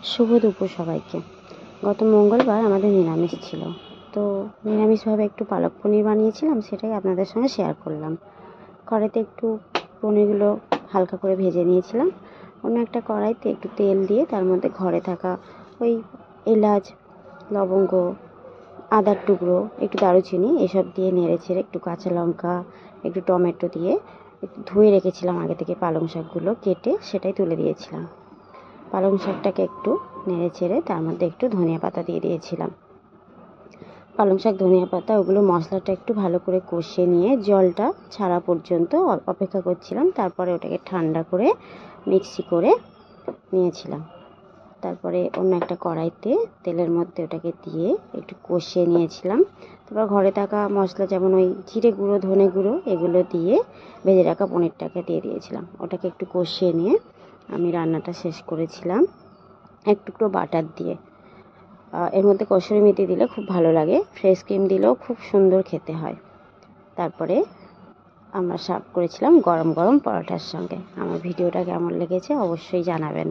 শুভ দুপুর সবাইকে। গত মঙ্গলবার আমাদের নিরামিষ ছিল, তো নিরামিষভাবে একটু পালক পনির বানিয়েছিলাম, সেটাই আপনাদের সঙ্গে শেয়ার করলাম। কড়াইতে একটু পনিরগুলো হালকা করে ভেজে নিয়েছিলাম। অন্য একটা কড়াইতে একটু তেল দিয়ে তার মধ্যে ঘরে থাকা ওই এলাচ, লবঙ্গ, আদার টুকরো, একটু দারুচিনি এসব দিয়ে নেড়ে ছেড়ে একটু কাঁচা লঙ্কা, একটু টমেটো দিয়ে একটু ধুয়ে রেখেছিলাম আগে থেকে পালং শাকগুলো কেটে, সেটাই তুলে দিয়েছিলাম। পালং শাকটাকে একটু নেড়ে ছেড়ে তার মধ্যে একটু ধনিয়া পাতা দিয়ে দিয়েছিলাম। পালং শাক, ধনিয়া পাতা, ওগুলো মশলাটা একটু ভালো করে কষিয়ে নিয়ে জলটা ছাড়া পর্যন্ত অপেক্ষা করছিলাম। তারপরে ওটাকে ঠান্ডা করে মিক্সি করে নিয়েছিলাম। তারপরে অন্য একটা কড়াইতে তেলের মধ্যে ওটাকে দিয়ে একটু কষিয়ে নিয়েছিলাম। তারপর ঘরে থাকা মশলা যেমন ওই জিরে গুঁড়ো, ধনে গুঁড়ো, এগুলো দিয়ে ভেজে রাখা পনিরটাকে দিয়ে দিয়েছিলাম। ওটাকে একটু কষিয়ে নিয়ে আমি রান্নাটা শেষ করেছিলাম এক টুকরো বাটার দিয়ে। এর মধ্যে কসুরি মেথি দিলে খুব ভালো লাগে, ফ্রেশ ক্রিম দিলেও খুব সুন্দর খেতে হয়। তারপরে আমরা সার্ভ করেছিলাম গরম গরম পরোটার সঙ্গে। আমার ভিডিওটা কেমন লেগেছে অবশ্যই জানাবেন।